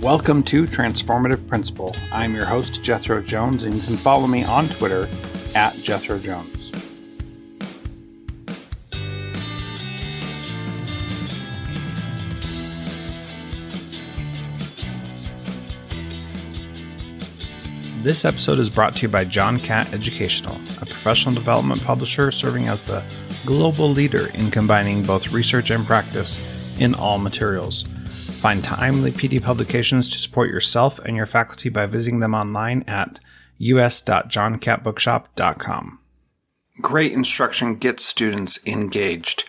Welcome to Transformative Principal. I'm your host, Jethro Jones, and you can follow me on Twitter at Jethro Jones. This episode is brought to you by John Catt Educational, a professional development publisher serving as the global leader in combining both research and practice in all materials. Find timely PD publications to support yourself and your faculty by visiting them online at us.johncattbookshop.com. Great instruction gets students engaged.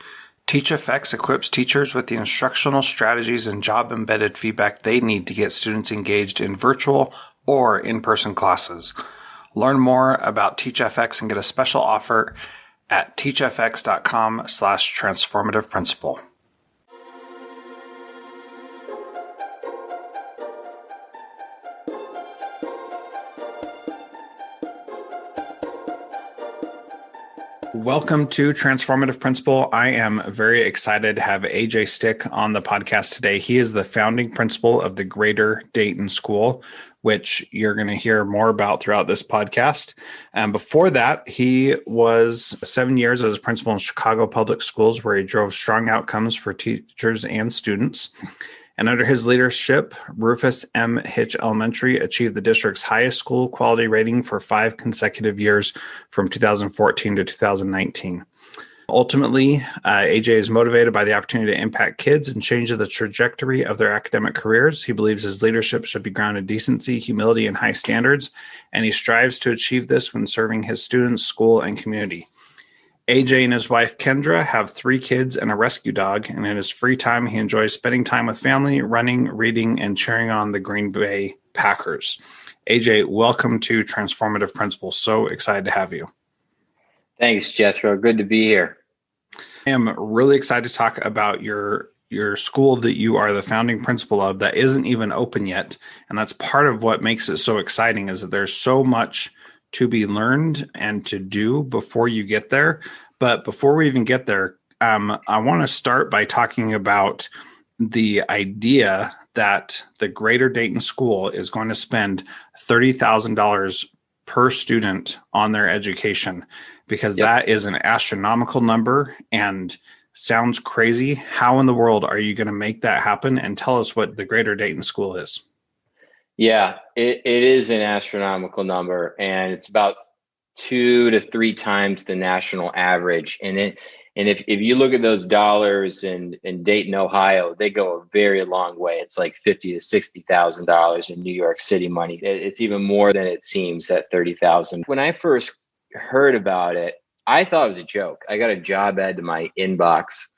TeachFX equips teachers with the instructional strategies and job-embedded feedback they need to get students engaged in virtual or in-person classes. Learn more about TeachFX and get a special offer at teachfx.com/transformativeprincipal. Welcome to Transformative Principal. I am very excited to have AJ Stich on the podcast today. He is the founding principal of the Greater Dayton School, which you're going to hear more about throughout this podcast. And before that, he was 7 years as a principal in Chicago Public Schools, where he drove strong outcomes for teachers and students. And under his leadership, Rufus M. Hitch Elementary achieved the district's highest school quality rating for 5 consecutive years from 2014 to 2019. Ultimately, AJ is motivated by the opportunity to impact kids and change the trajectory of their academic careers. He believes his leadership should be grounded in decency, humility, and high standards, and he strives to achieve this when serving his students, school, and community. AJ and his wife, Kendra, have 3 kids and a rescue dog, and in his free time, he enjoys spending time with family, running, reading, and cheering on the Green Bay Packers. AJ, welcome to Transformative Principal. So excited to have you. Thanks, Jethro. Good to be here. I am really excited to talk about your school that you are the founding principal of that isn't even open yet. And that's part of what makes it so exciting, is that there's so much to be learned and to do before you get there. But before we even get there, I want to start by talking about the idea that the Greater Dayton School is going to spend $30,000 per student on their education, because that is an astronomical number and sounds crazy. How in the world are you going to make that happen? And tell us what the Greater Dayton School is. Yeah, it is an astronomical number, and it's about 2 to 3 times the national average. And if you look at those dollars in Dayton, Ohio, they go a very long way. It's like $50,000 to $60,000 in New York City money. It's even more than it seems, that 30,000. When I first heard about it, I thought it was a joke. I got a job ad to my inbox,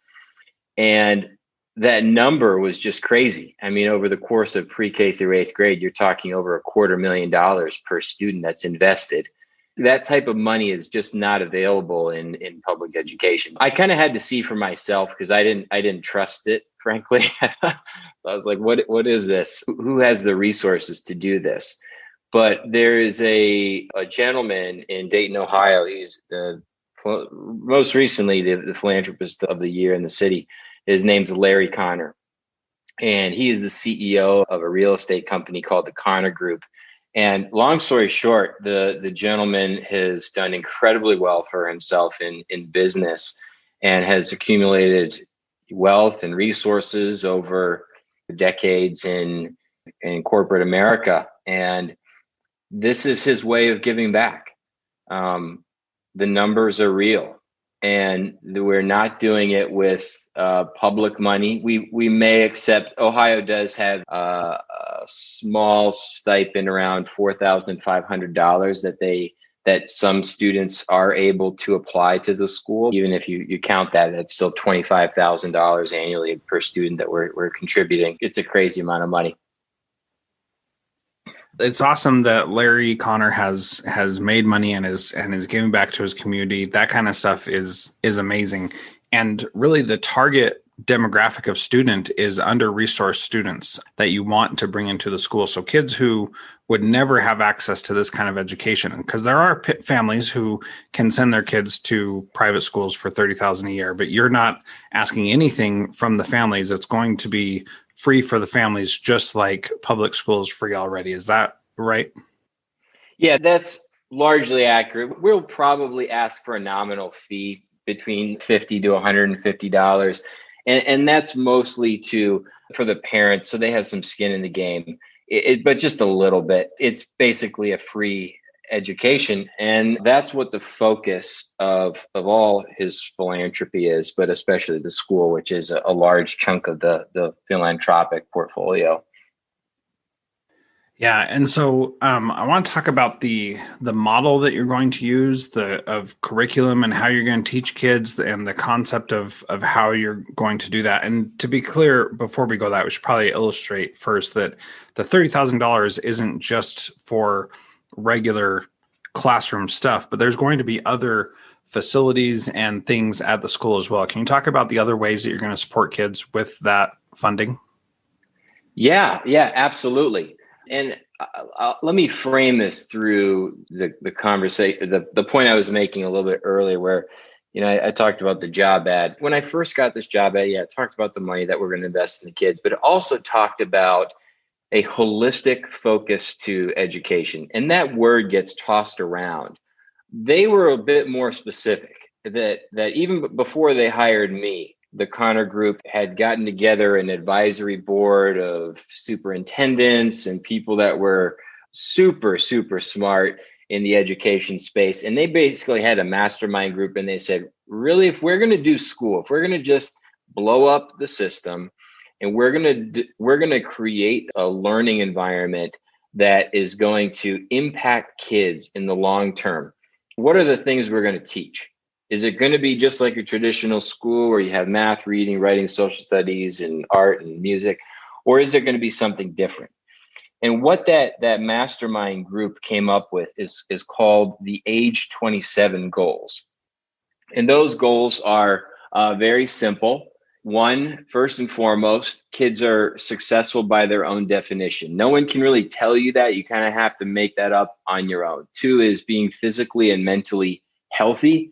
and that number was just crazy. I mean, over the course of pre-K through 8th grade, you're talking over $250,000 per student that's invested. That type of money is just not available in public education. I kind of had to see for myself, because I didn't trust it, frankly. I was like, what is this? Who has the resources to do this? But there is a gentleman in Dayton, Ohio. He's most recently the philanthropist of the year in the city. His name's Larry Connor, and he is the CEO of a real estate company called the Connor Group. And long story short, the gentleman has done incredibly well for himself in business, and has accumulated wealth and resources over decades in corporate America. And this is his way of giving back. The numbers are real, and we're not doing it with public money. We may accept, Ohio does have a small stipend around $4,500 that some students are able to apply to the school. Even if you count that, that's still $25,000 annually per student that we're contributing. It's a crazy amount of money. It's awesome that Larry Connor has made money and is giving back to his community. That kind of stuff is amazing. And really, the target demographic of student is under-resourced students that you want to bring into the school. So kids who would never have access to this kind of education, because there are families who can send their kids to private schools for $30,000 a year, but you're not asking anything from the families. It's going to be free for the families, just like public school is free already. Is that right? Yeah, that's largely accurate. We'll probably ask for a nominal fee between $50 to $150. And that's mostly for the parents, so they have some skin in the game. But just a little bit. It's basically a free education. And that's what the focus of all his philanthropy is, but especially the school, which is a large chunk of the philanthropic portfolio. Yeah, and so I want to talk about the model that you're going to use, of curriculum, and how you're going to teach kids, and the concept of how you're going to do that. And to be clear, before we go that, we should probably illustrate first that the $30,000 isn't just for regular classroom stuff, but there's going to be other facilities and things at the school as well. Can you talk about the other ways that you're going to support kids with that funding? Yeah, absolutely. And let me frame this through the conversation, the point I was making a little bit earlier, where, I talked about the job ad. When I first got this job ad, I talked about the money that we're going to invest in the kids, but it also talked about a holistic focus to education. And that word gets tossed around. They were a bit more specific that even before they hired me, the Connor Group had gotten together an advisory board of superintendents and people that were super, super smart in the education space. And they basically had a mastermind group, and they said, really, if we're going to do school, if we're going to just blow up the system, and we're going to create a learning environment that is going to impact kids in the long term, what are the things we're going to teach? Is it going to be just like a traditional school where you have math, reading, writing, social studies, and art and music? Or is it going to be something different? And what that mastermind group came up with is called the Age 27 goals. And those goals are very simple. One, first and foremost, kids are successful by their own definition. No one can really tell you that. You kind of have to make that up on your own. Two is being physically and mentally healthy.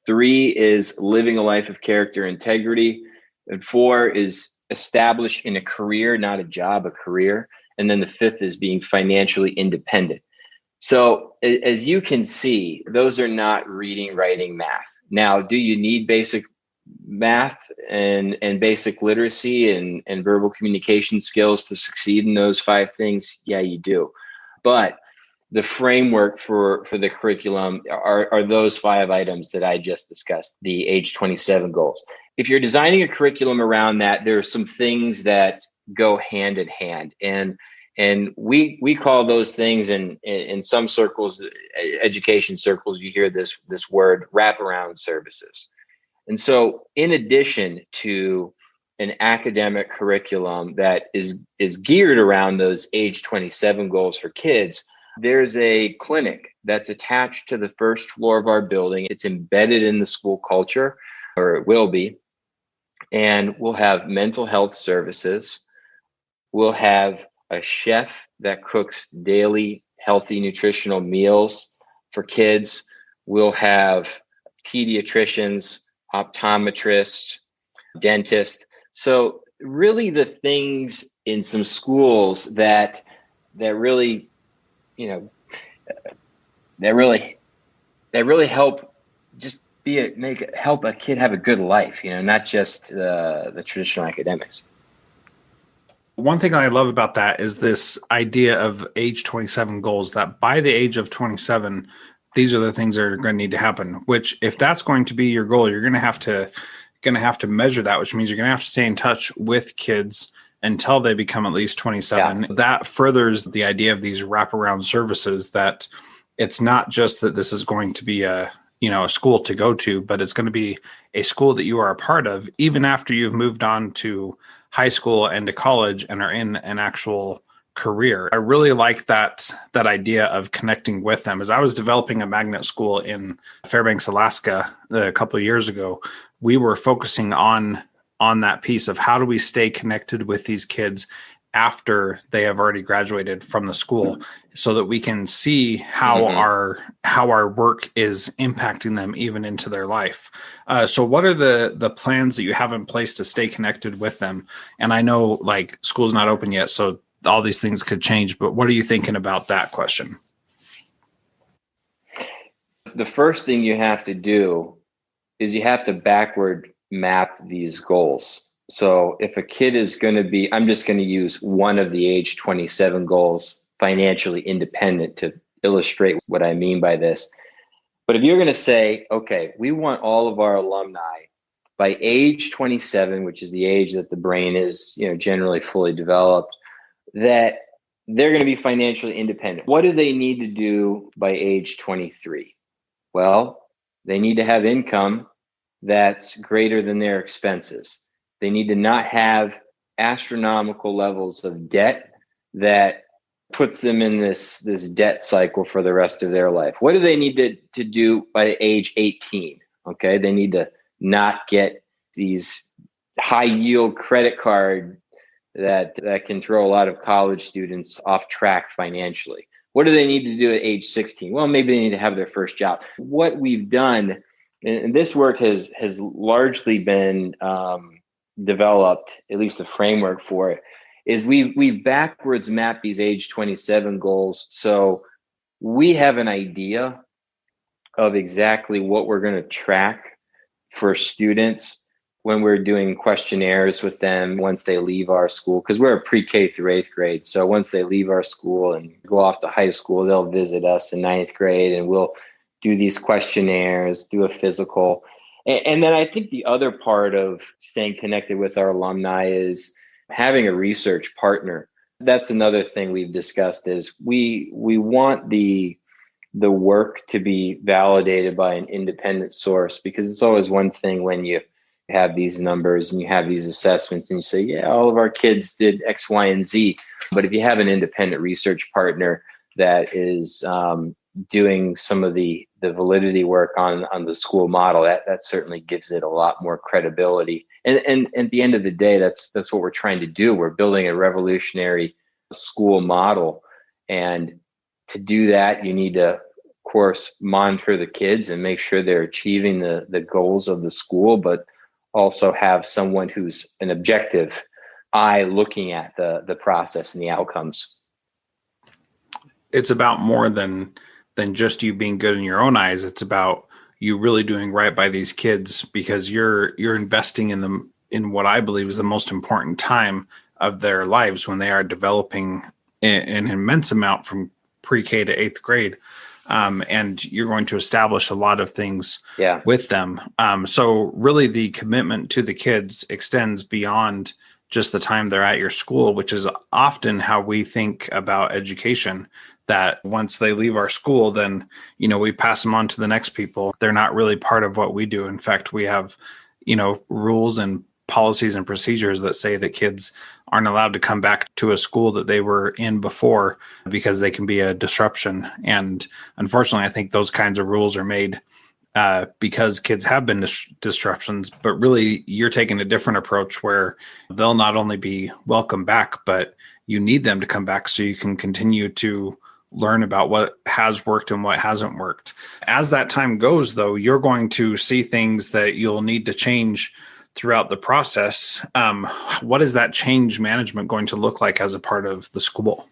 Three is living a life of character and integrity. And four is established in a career, not a job, a career. And then the fifth is being financially independent. So as you can see, those are not reading, writing, math. Now, do you need basic math and basic literacy and verbal communication skills to succeed in those five things? Yeah, you do. But the framework for the curriculum are those five items that I just discussed, the Age 27 goals. If you're designing a curriculum around that, there are some things that go hand in hand. And we call those things in some circles, education circles, you hear this word, wraparound services. And so in addition to an academic curriculum that is geared around those age 27 goals for kids, there's a clinic that's attached to the first floor of our building. It's embedded in the school culture, or it will be. And we'll have mental health services. We'll have a chef that cooks daily healthy nutritional meals for kids. We'll have pediatricians, optometrists, dentists. So really the things in some schools that really, that really help just help a kid have a good life, not just the traditional academics. One thing I love about that is this idea of age 27 goals, that by the age of 27, these are the things that are going to need to happen, which if that's going to be your goal, you're going to have to measure that, which means you're going to have to stay in touch with kids until they become at least 27. Yeah. That furthers the idea of these wraparound services, that it's not just that this is going to be a school to go to, but it's going to be a school that you are a part of, even after you've moved on to high school and to college and are in an actual career. I really like that idea of connecting with them. As I was developing a magnet school in Fairbanks, Alaska, a couple of years ago, we were focusing on that piece of how do we stay connected with these kids after they have already graduated from the school, so that we can see how Mm-hmm. our work is impacting them even into their life. So what are the plans that you have in place to stay connected with them? And I know like school's not open yet, so all these things could change, but what are you thinking about that question? The first thing you have to do is you have to backward map these goals. So if a kid is going to be, I'm just going to use one of the age 27 goals, financially independent, to illustrate what I mean by this. But if you're going to say, okay, we want all of our alumni by age 27, which is the age that the brain is, generally fully developed, that they're going to be financially independent. What do they need to do by age 23? Well, they need to have income that's greater than their expenses. They need to not have astronomical levels of debt that puts them in this debt cycle for the rest of their life. What do they need to do by age 18? Okay, they need to not get these high yield credit card that can throw a lot of college students off track financially. What do they need to do at age 16? Well, maybe they need to have their first job. What we've done, and this work has largely been developed, at least the framework for it, is we've backwards mapped these age 27 goals. So we have an idea of exactly what we're going to track for students when we're doing questionnaires with them once they leave our school, because we're a pre-K through eighth grade. So once they leave our school and go off to high school, they'll visit us in ninth grade and we'll do these questionnaires, do a physical. And then I think the other part of staying connected with our alumni is having a research partner. That's another thing we've discussed is we want the work to be validated by an independent source, because it's always one thing when you have these numbers and you have these assessments and you say, yeah, all of our kids did X, Y, and Z. But if you have an independent research partner that is doing some of the validity work on the school model, that certainly gives it a lot more credibility. And at the end of the day, that's what we're trying to do. We're building a revolutionary school model. And to do that, you need to, of course, monitor the kids and make sure they're achieving the goals of the school, but also have someone who's an objective eye looking at the process and the outcomes. It's about more than just you being good in your own eyes. It's about you really doing right by these kids, because you're investing in them in what I believe is the most important time of their lives, when they are developing an immense amount from pre-K to eighth grade. And you're going to establish a lot of things with them. So really the commitment to the kids extends beyond just the time they're at your school, which is often how we think about education, that once they leave our school, then, we pass them on to the next people. They're not really part of what we do. In fact, we have, rules and policies and procedures that say that kids aren't allowed to come back to a school that they were in before, because they can be a disruption. And unfortunately, I think those kinds of rules are made because kids have been disruptions. But really, you're taking a different approach where they'll not only be welcome back, but you need them to come back so you can continue to learn about what has worked and what hasn't worked. As that time goes, though, you're going to see things that you'll need to change throughout the process. What is that change management going to look like as a part of the school?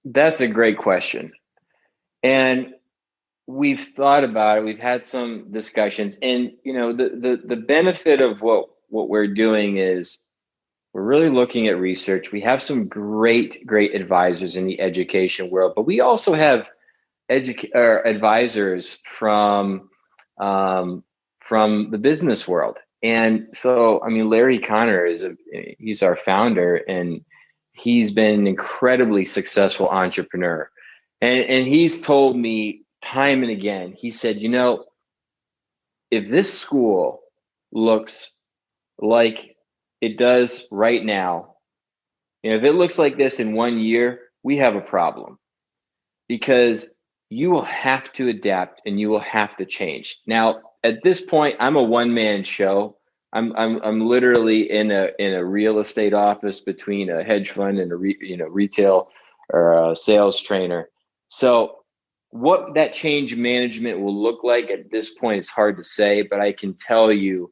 That's a great question. And we've thought about it. We've had some discussions, and the benefit of what we're doing is we're really looking at research. We have some great advisors in the education world, but we also have advisors from the business world. And so, Larry Connor he's our founder, and he's been an incredibly successful entrepreneur. And he's told me time and again, he said, if this school looks like it does right now, if it looks like this in 1 year, we have a problem, because you will have to adapt and you will have to change. Now, at this point, I'm a one-man show. I'm literally in a real estate office between a hedge fund and a retail or a sales trainer. So what that change management will look like at this point is hard to say, but I can tell you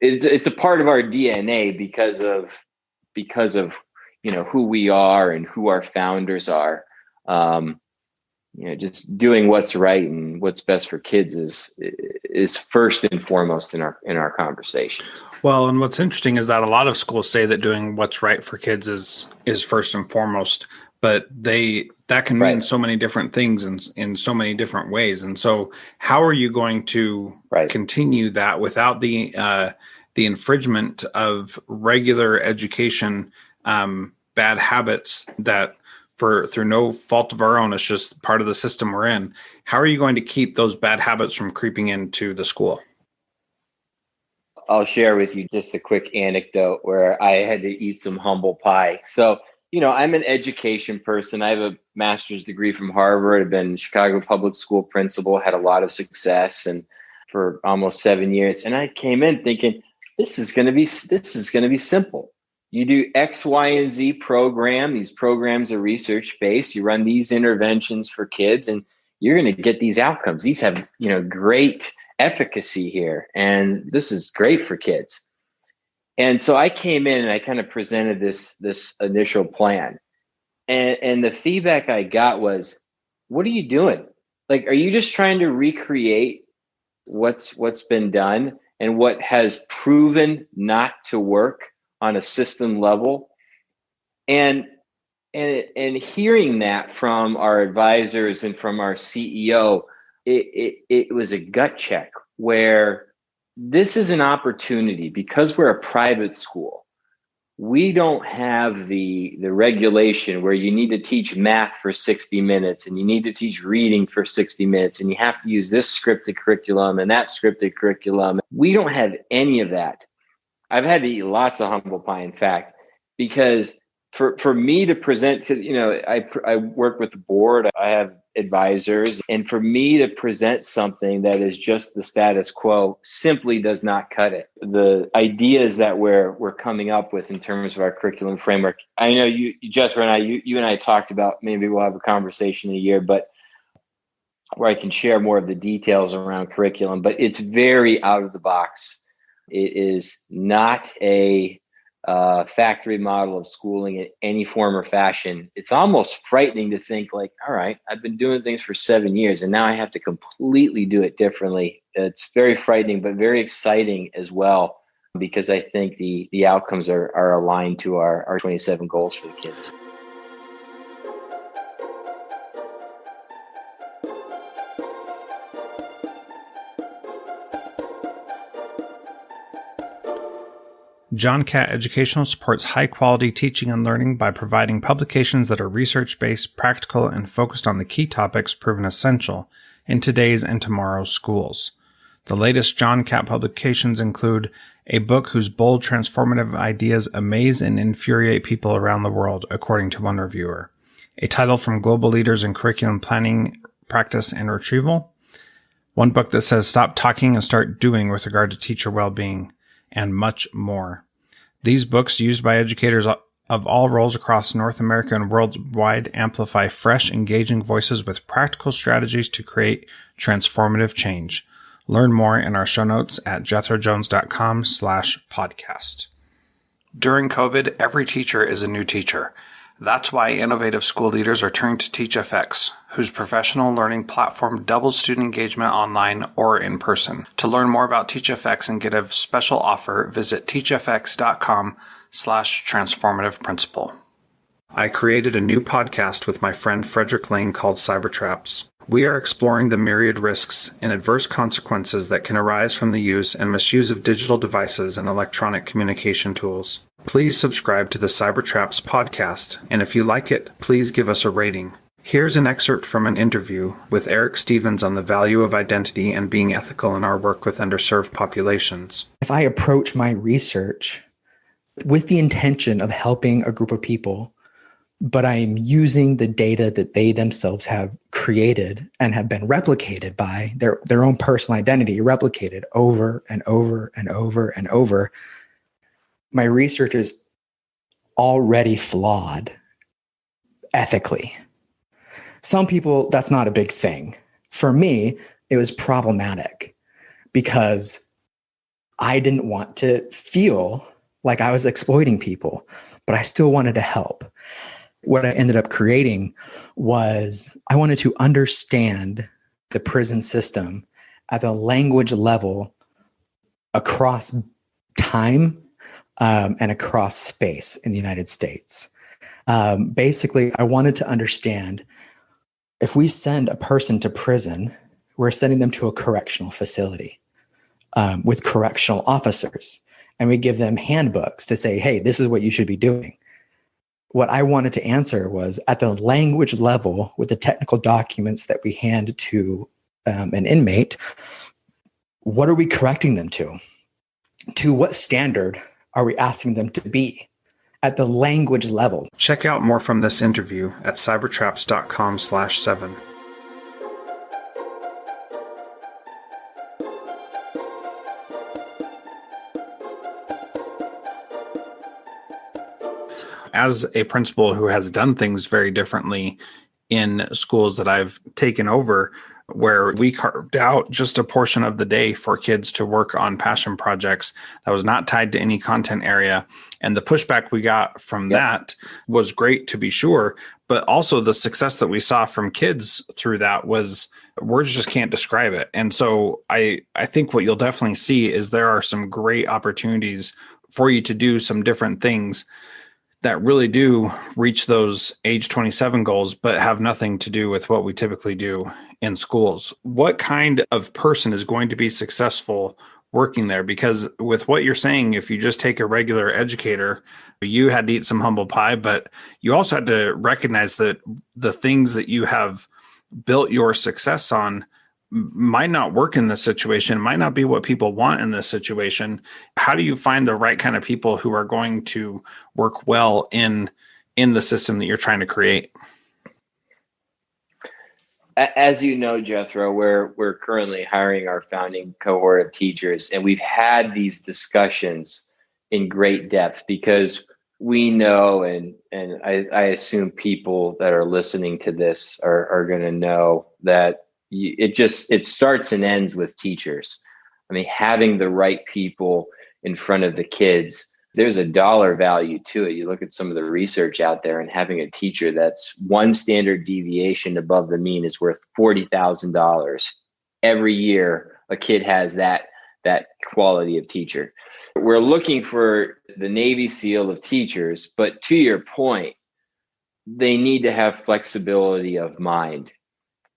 it's a part of our DNA because of who we are and who our founders are. Just doing what's right and what's best for kids is first and foremost in our conversations. Well, and what's interesting is that a lot of schools say that doing what's right for kids is first and foremost, but that can mean so many different things in so many different ways. And so how are you going to continue that without the infringement of regular education, bad habits that through no fault of our own, it's just part of the system we're in? How are you going to keep those bad habits from creeping into the school? I'll share with you just a quick anecdote where I had to eat some humble pie. So, I'm an education person. I have a master's degree from Harvard. I've been Chicago public school principal, had a lot of success, and for almost 7 years. And I came in thinking, this is going to be simple. You do X, Y, and Z program. These programs are research-based. You run these interventions for kids, and you're going to get these outcomes. These have, great efficacy here, and this is great for kids. And so I came in and I kind of presented this initial plan, and the feedback I got was, "What are you doing? Like, are you just trying to recreate what's been done and what has proven not to work on a system level?" And hearing that from our advisors and from our CEO, it was a gut check where this is an opportunity. Because we're a private school, we don't have the regulation where you need to teach math for 60 minutes and you need to teach reading for 60 minutes and you have to use this scripted curriculum and that scripted curriculum. We don't have any of that. I've had to eat lots of humble pie, in fact, because for me to present, because I work with the board, I have advisors, and for me to present something that is just the status quo simply does not cut it. The ideas that we're coming up with in terms of our curriculum framework, I know you Jethro and I, you and I talked about, maybe we'll have a conversation in a year, but where I can share more of the details around curriculum, but it's very out of the box. It is not a factory model of schooling in any form or fashion. It's almost frightening to think like, all right, I've been doing things for 7 years and now I have to completely do it differently. It's very frightening, but very exciting as well, because I think the outcomes are aligned to our 27 goals for the kids. John Catt Educational supports high-quality teaching and learning by providing publications that are research-based, practical, and focused on the key topics proven essential in today's and tomorrow's schools. The latest John Catt publications include a book whose bold, transformative ideas amaze and infuriate people around the world, according to one reviewer, a title from global leaders in curriculum planning, practice, and retrieval, one book that says stop talking and start doing with regard to teacher well-being, and much more. These books, used by educators of all roles across North America and worldwide, amplify fresh, engaging voices with practical strategies to create transformative change. Learn more in our show notes at jethrojones.com/podcast. During COVID, every teacher is a new teacher. That's why innovative school leaders are turning to TeachFX, whose professional learning platform doubles student engagement online or in person. To learn more about TeachFX and get a special offer, visit teachfx.com/transformative principal. I created a new podcast with my friend Frederick Lane called Cybertraps. We are exploring the myriad risks and adverse consequences that can arise from the use and misuse of digital devices and electronic communication tools. Please subscribe to the Cybertraps podcast, and if you like it, please give us a rating. Here's an excerpt from an interview with Eric Stevens on the value of identity and being ethical in our work with underserved populations. If I approach my research with the intention of helping a group of people, but I am using the data that they themselves have created and have been replicated by their own personal identity, replicated over and over and over and over. My research is already flawed ethically. Some people, that's not a big thing. For me, it was problematic because I didn't want to feel like I was exploiting people, but I still wanted to help. What I ended up creating was I wanted to understand the prison system at the language level across time and across space in the United States. Basically, I wanted to understand if we send a person to prison, we're sending them to a correctional facility with correctional officers, and we give them handbooks to say, hey, this is what you should be doing. What I wanted to answer was at the language level with the technical documents that we hand to an inmate, what are we correcting them to? To what standard are we asking them to be at the language level? Check out more from this interview at cybertraps.com/7. As a principal who has done things very differently in schools that I've taken over, where we carved out just a portion of the day for kids to work on passion projects that was not tied to any content area. And the pushback we got from that was great, to be sure, but also the success that we saw from kids through that was, words just can't describe it. And so I think what you'll definitely see is there are some great opportunities for you to do some different things that really do reach those age 27 goals, but have nothing to do with what we typically do in schools. What kind of person is going to be successful working there? Because with what you're saying, if you just take a regular educator, you had to eat some humble pie, but you also had to recognize that the things that you have built your success on might not work in this situation, might not be what people want in this situation. How do you find the right kind of people who are going to work well in the system that you're trying to create? As you know, Jethro, we're currently hiring our founding cohort of teachers, and we've had these discussions in great depth because we know, and I assume people that are listening to this are going to know that it starts and ends with teachers. I mean, having the right people in front of the kids, there's a dollar value to it. You look at some of the research out there, and having a teacher that's one standard deviation above the mean is worth $40,000 every year. A kid has that quality of teacher. We're looking for the Navy SEAL of teachers, but to your point, they need to have flexibility of mind,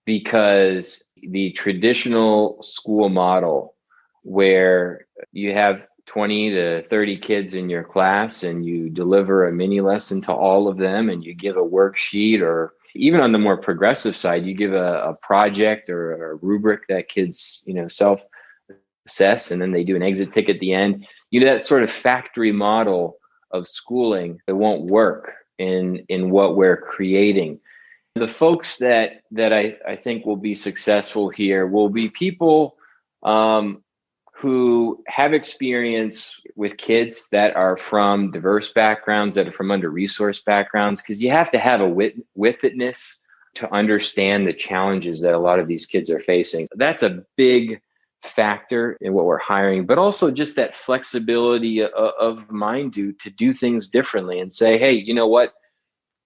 because the traditional school model where you have 20 to 30 kids in your class and you deliver a mini lesson to all of them and you give a worksheet, or even on the more progressive side, you give a project or a rubric that kids, self-assess, and then they do an exit tick at the end. That sort of factory model of schooling, it won't work in what we're creating. The folks that I think will be successful here will be people who have experience with kids that are from diverse backgrounds, that are from under-resourced backgrounds, because you have to have a witness to understand the challenges that a lot of these kids are facing. That's a big factor in what we're hiring, but also just that flexibility of mind to do things differently and say, hey, you know what?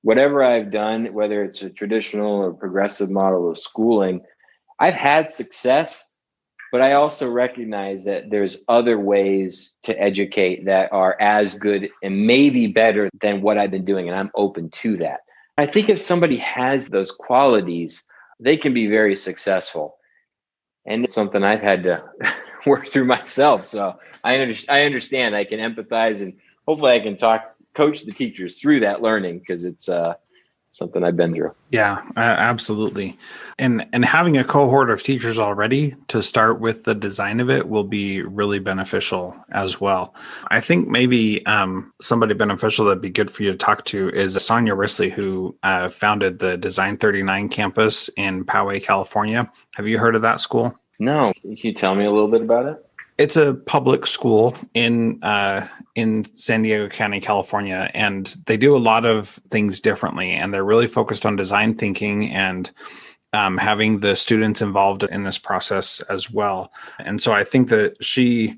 Whatever I've done, whether it's a traditional or progressive model of schooling, I've had success, but I also recognize that there's other ways to educate that are as good and maybe better than what I've been doing, and I'm open to that. I think if somebody has those qualities, they can be very successful. And it's something I've had to work through myself. So I understand, I can empathize, and hopefully I can coach the teachers through that learning, because it's something I've been through. Yeah, absolutely. And having a cohort of teachers already to start with the design of it will be really beneficial as well. I think maybe somebody beneficial that'd be good for you to talk to is Sonia Risley, who founded the Design 39 campus in Poway, California. Have you heard of that school? No. Can you tell me a little bit about it? It's a public school in San Diego County, California, and they do a lot of things differently. And they're really focused on design thinking and having the students involved in this process as well. And so I think that she,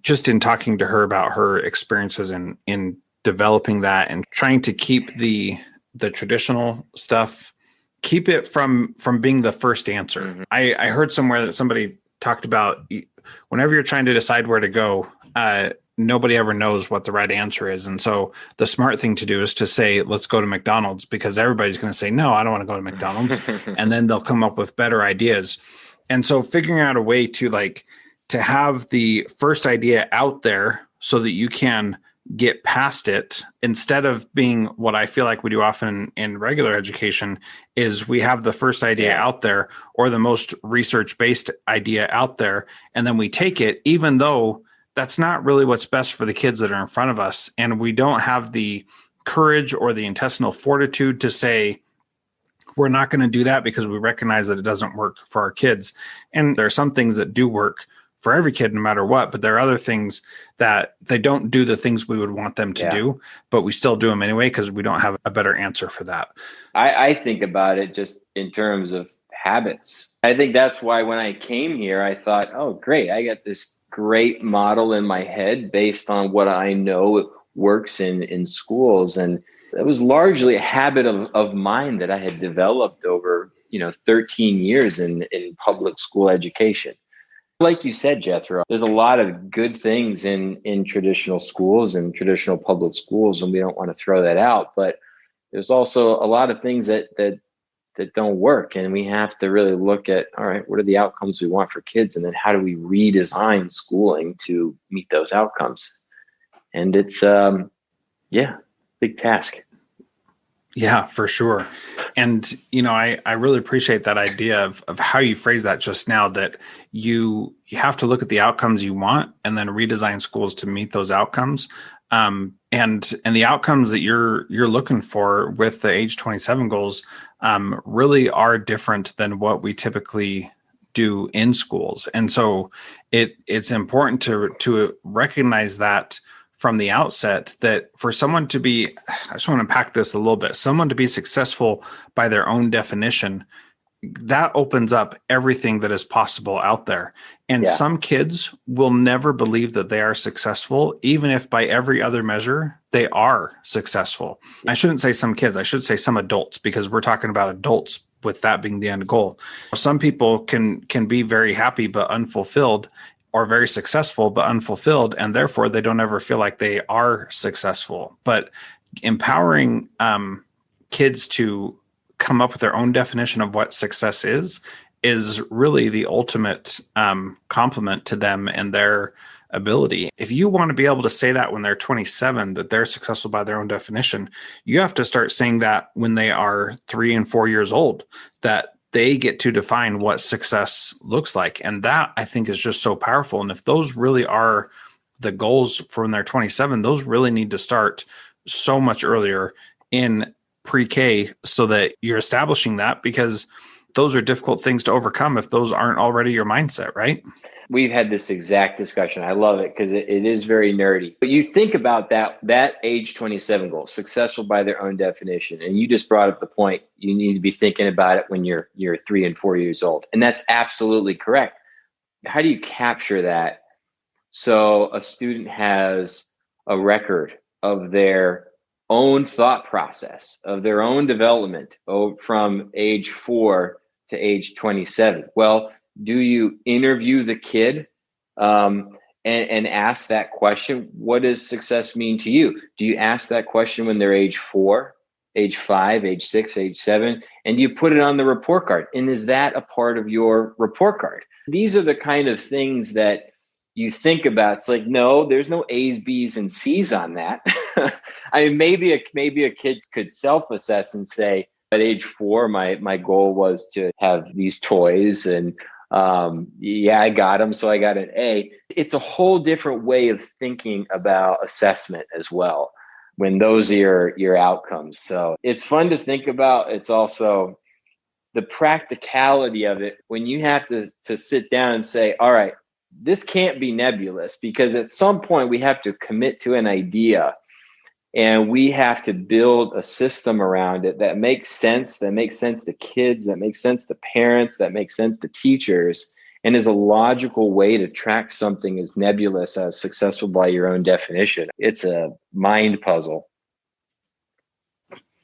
just in talking to her about her experiences in developing that and trying to keep the traditional stuff, keep it from being the first answer. Mm-hmm. I heard somewhere that somebody talked about whenever you're trying to decide where to go, nobody ever knows what the right answer is. And so the smart thing to do is to say, let's go to McDonald's, because everybody's going to say, no, I don't want to go to McDonald's. And then they'll come up with better ideas. And so figuring out a way to have the first idea out there so that you can get past it, instead of being what I feel like we do often in regular education is we have the first idea out there, or the most research-based idea out there, and then we take it, even though that's not really what's best for the kids that are in front of us. And we don't have the courage or the intestinal fortitude to say, we're not going to do that because we recognize that it doesn't work for our kids. And there are some things that do work for every kid, no matter what, but there are other things that they don't do the things we would want them to do, but we still do them anyway because we don't have a better answer for that. I think about it just in terms of habits. I think that's why when I came here, I thought, oh, great, I got this great model in my head based on what I know works in schools. And it was largely a habit of mine that I had developed over 13 years in public school education. Like you said, Jethro, there's a lot of good things in traditional schools and traditional public schools, and we don't want to throw that out. But there's also a lot of things that don't work, and we have to really look at, all right, what are the outcomes we want for kids, and then how do we redesign schooling to meet those outcomes? And it's big task. Yeah, for sure. And, I really appreciate that idea of how you phrase that just now, that you have to look at the outcomes you want and then redesign schools to meet those outcomes. And the outcomes that you're looking for with the age 27 goals really are different than what we typically do in schools. And so it's important to recognize that from the outset, that for someone to be, I just want to unpack this a little bit, someone to be successful by their own definition, that opens up everything that is possible out there. And some kids will never believe that they are successful, even if by every other measure they are successful. I shouldn't say some kids, I should say some adults, because we're talking about adults with that being the end goal. Some people can be very happy but unfulfilled, or very successful but unfulfilled, and therefore they don't ever feel like they are successful. But empowering kids to come up with their own definition of what success is really the ultimate compliment to them and their ability. If you want to be able to say that when they're 27, that they're successful by their own definition, you have to start saying that when they are 3 and 4 years old, that they get to define what success looks like. And that, I think, is just so powerful. And if those really are the goals for when they're 27, those really need to start so much earlier in pre-K, so that you're establishing that, because those are difficult things to overcome if those aren't already your mindset, right? We've had this exact discussion. I love it because it is very nerdy. But you think about that age 27 goal, successful by their own definition. And you just brought up the point, you need to be thinking about it when you're 3 and 4 years old. And that's absolutely correct. How do you capture that so a student has a record of their own thought process, of their own development from age 4 to age 27? Well, do you interview the kid and ask that question? What does success mean to you? Do you ask that question when they're age 4, age 5, age 6, age 7? And do you put it on the report card? And is that a part of your report card? These are the kind of things that you think about, it's like, no, there's no A's, B's, and C's on that. I mean, maybe a kid could self-assess and say, at age 4, my goal was to have these toys, and yeah, I got them, so I got an A. It's a whole different way of thinking about assessment as well, when those are your outcomes. So it's fun to think about. It's also the practicality of it when you have to sit down and say, all right, this can't be nebulous, because at some point we have to commit to an idea, and we have to build a system around it that makes sense to kids, that makes sense to parents, that makes sense to teachers, and is a logical way to track something as nebulous as successful by your own definition. It's a mind puzzle.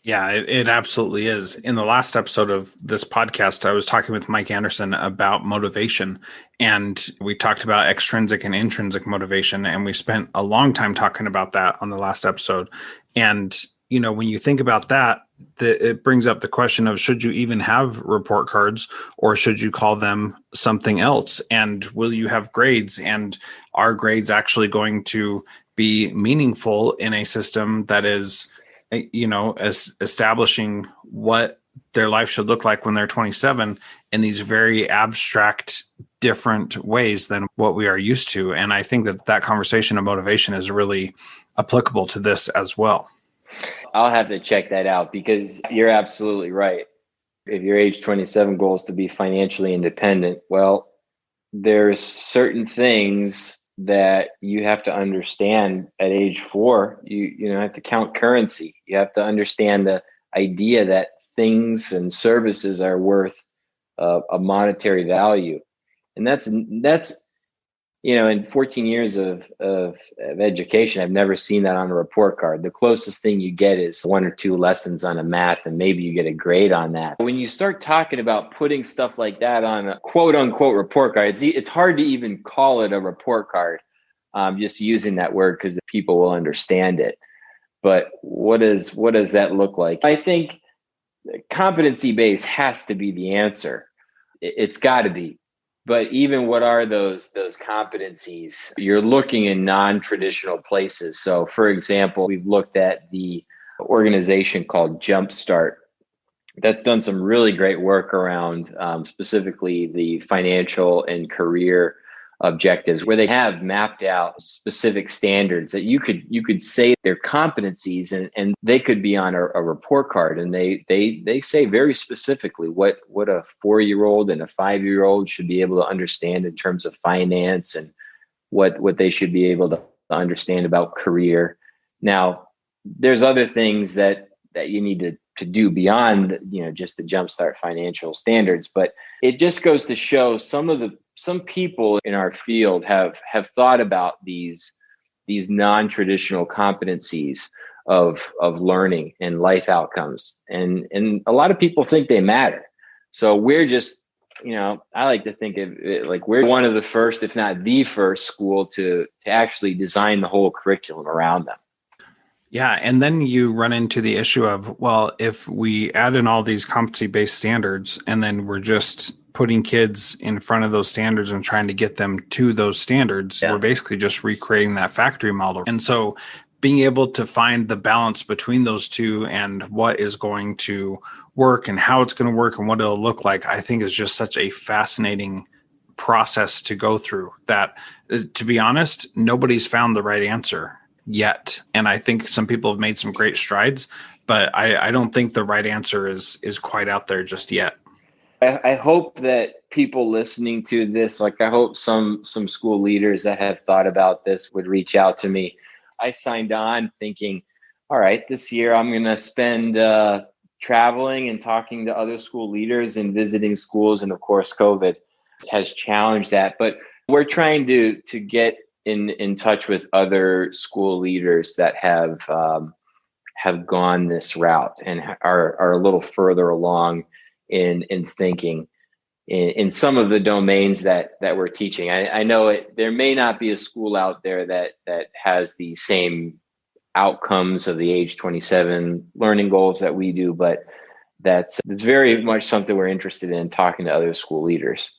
Yeah, it absolutely is. In the last episode of this podcast, I was talking with Mike Anderson about motivation, and we talked about extrinsic and intrinsic motivation, and we spent a long time talking about that on the last episode. And, when you think about that, it brings up the question of, should you even have report cards, or should you call them something else? And will you have grades? And are grades actually going to be meaningful in a system that is as establishing what their life should look like when they're 27 in these very abstract, different ways than what we are used to? And I think that conversation of motivation is really applicable to this as well. I'll have to check that out, because you're absolutely right. If your age 27 goal is to be financially independent, well, there's certain things that you have to understand at age 4. You have to count currency. You have to understand the idea that things and services are worth a monetary value. And that's in 14 years of education, I've never seen that on a report card. The closest thing you get is 1 or 2 lessons on a math, and maybe you get a grade on that. When you start talking about putting stuff like that on a quote unquote report card, it's hard to even call it a report card, just using that word, because people will understand it. But what does that look like? I think competency based has to be the answer. It's got to be. But even what are those competencies? You're looking in non-traditional places. So, for example, we've looked at the organization called Jumpstart. That's done some really great work around specifically the financial and career objectives, where they have mapped out specific standards that you could say they're competencies, and they could be on a report card, and they say very specifically what a 4-year-old and a 5-year-old should be able to understand in terms of finance, and what they should be able to understand about career. Now, there's other things that you need to do beyond just the Jumpstart financial standards, but it just goes to show some people in our field have thought about these non-traditional competencies of learning and life outcomes, and a lot of people think they matter. So we're just, I like to think of it like we're one of the first, if not the first, school to actually design the whole curriculum around them. Yeah. And then you run into the issue of, well, if we add in all these competency-based standards, and then we're just putting kids in front of those standards and trying to get them to those standards, we're basically just recreating that factory model. And so being able to find the balance between those two, and what is going to work and how it's going to work and what it'll look like, I think is just such a fascinating process to go through that, to be honest, nobody's found the right answer yet. And I think some people have made some great strides, but I don't think the right answer is quite out there just yet. I hope that people listening to this, I hope some school leaders that have thought about this would reach out to me. I signed on thinking, all right, this year I'm going to spend traveling and talking to other school leaders and visiting schools. And of course, COVID has challenged that. But we're trying to get in touch with other school leaders that have gone this route and are a little further along in thinking in some of the domains that we're teaching. I know there may not be a school out there that has the same outcomes of the age 27 learning goals that we do, but it's very much something we're interested in, talking to other school leaders.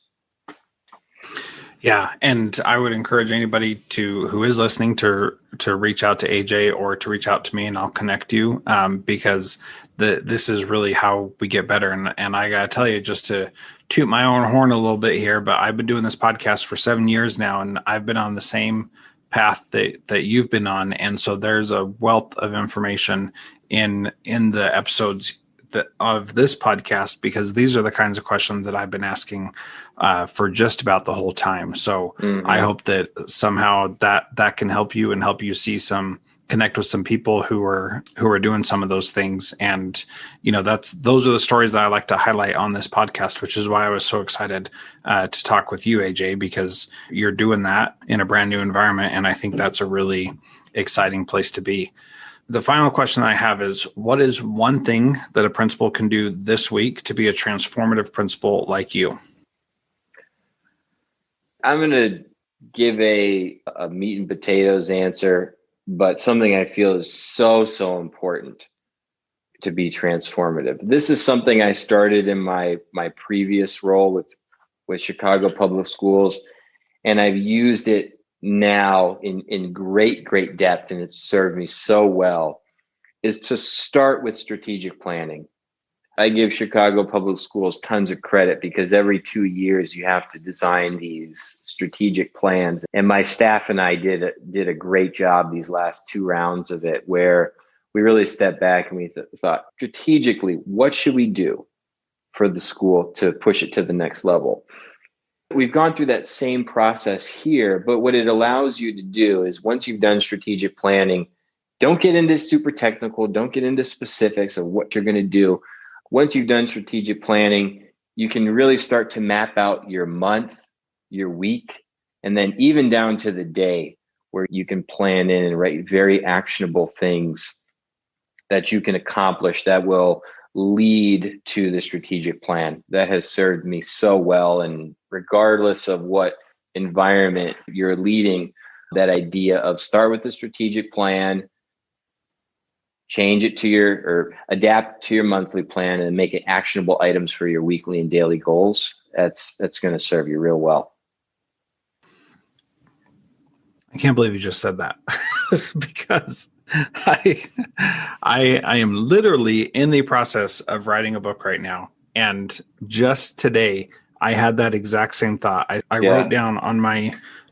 Yeah, and I would encourage anybody who is listening to reach out to AJ or to reach out to me, and I'll connect you, because this is really how we get better. And I gotta tell you, just to toot my own horn a little bit here, but I've been doing this podcast for 7 years now, and I've been on the same path that you've been on, and so there's a wealth of information in the episodes of this podcast, because these are the kinds of questions that I've been asking for just about the whole time. So I hope that somehow that can help you and help you connect with some people who are doing some of those things. And those are the stories that I like to highlight on this podcast, which is why I was so excited to talk with you, AJ, because you're doing that in a brand new environment, and I think that's a really exciting place to be. The final question I have is, what is one thing that a principal can do this week to be a transformative principal like you? I'm going to give a meat and potatoes answer, but something I feel is so important to be transformative. This is something I started in my previous role with Chicago Public Schools, and I've used it now in great depth, and it's served me so well, is to start with strategic planning. I give Chicago Public Schools tons of credit because every 2 years you have to design these strategic plans. And my staff and I did a great job these last 2 rounds of it, where we really stepped back and we thought strategically, what should we do for the school to push it to the next level? We've gone through that same process here, but what it allows you to do is, once you've done strategic planning, don't get into super technical, don't get into specifics of what you're going to do. Once you've done strategic planning, you can really start to map out your month, your week, and then even down to the day, where you can plan in and write very actionable things that you can accomplish that will lead to the strategic plan. That has served me so well. And regardless of what environment you're leading, that idea of start with the strategic plan, change it to or adapt to your monthly plan, and make it actionable items for your weekly and daily goals. That's going to serve you real well. I can't believe you just said that because I am literally in the process of writing a book right now. And just today I had that exact same thought. I wrote down on my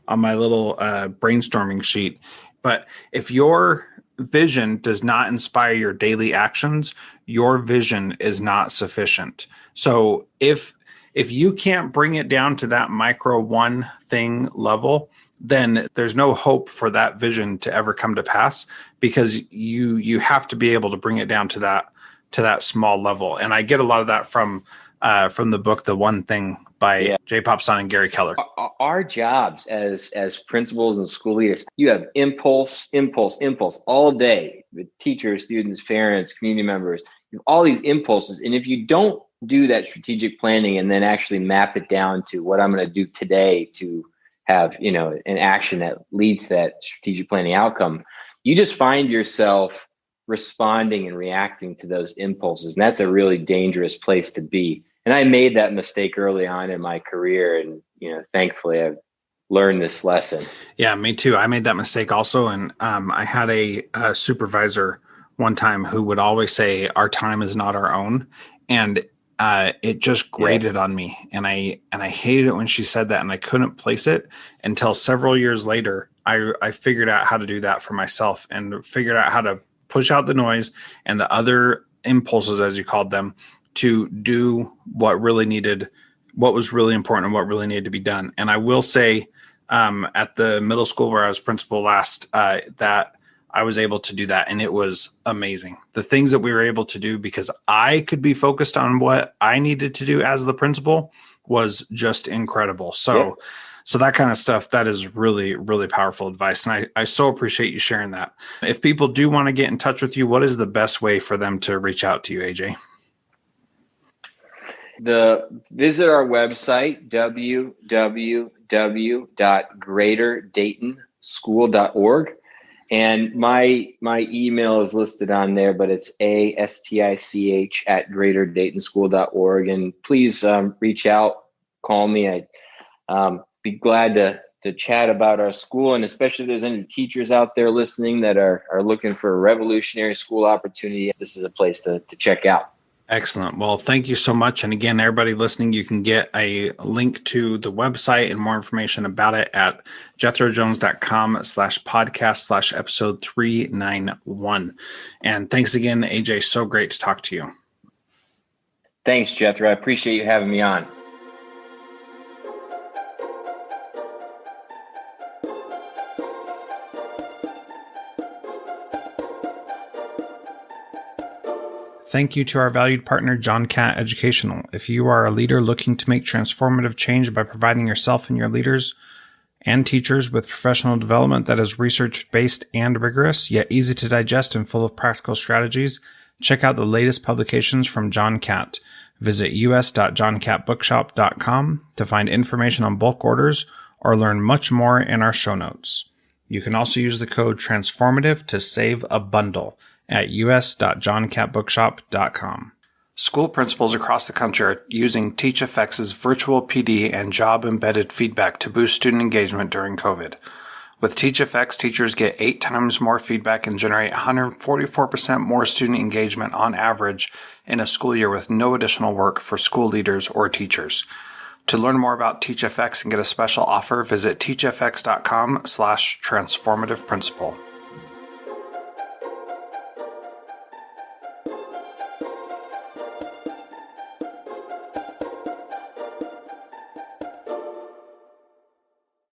little brainstorming sheet, but if your vision does not inspire your daily actions, your vision is not sufficient. So if you can't bring it down to that micro one thing level, then there's no hope for that vision to ever come to pass, because you have to be able to bring it down to that small level. And I get a lot of that from the book The One Thing by Jay Popson and Gary Keller. Our jobs as principals and school leaders, you have impulse all day with teachers, students, parents, community members. You have all these impulses. And if you don't do that strategic planning and then actually map it down to what I'm going to do today to have, an action that leads to that strategic planning outcome, you just find yourself responding and reacting to those impulses. And that's a really dangerous place to be. And I made that mistake early on in my career. And, thankfully I've learned this lesson. Yeah, me too. I made that mistake also. And I had a supervisor one time who would always say, our time is not our own. And it just grated on me. And I hated it when she said that, and I couldn't place it until several years later. I figured out how to do that for myself, and figured out how to push out the noise and the other impulses, as you called them, to do what was really important and what really needed to be done. And I will say, at the middle school where I was principal last, that I was able to do that. And it was amazing. The things that we were able to do, because I could be focused on what I needed to do as the principal, was just incredible. So that kind of stuff, that is really, really powerful advice. And I so appreciate you sharing that. If people do want to get in touch with you, what is the best way for them to reach out to you, AJ? Visit our website, www.greaterdaytonschool.org. And my email is listed on there, but it's astich@greaterdaytonschool.org. And please reach out, call me. be glad to chat about our school, and especially if there's any teachers out there listening that are looking for a revolutionary school opportunity. This is a place to check out. Excellent. Well, thank you so much. And again, everybody listening, you can get a link to the website and more information about it at jethrojones.com/podcast/episode 391. And thanks again, AJ. So great to talk to you. Thanks, Jethro. I appreciate you having me on. Thank you to our valued partner, John Catt Educational. If you are a leader looking to make transformative change by providing yourself and your leaders and teachers with professional development that is research-based and rigorous, yet easy to digest and full of practical strategies, check out the latest publications from John Catt. Visit us.johncattbookshop.com to find information on bulk orders or learn much more in our show notes. You can also use the code TRANSFORMATIVE to save a bundle at us.johncattbookshop.com. School principals across the country are using TeachFX's virtual PD and job-embedded feedback to boost student engagement during COVID. With TeachFX, teachers get 8 times more feedback and generate 144% more student engagement on average in a school year with no additional work for school leaders or teachers. To learn more about TeachFX and get a special offer, visit teachfx.com/transformativeprincipal.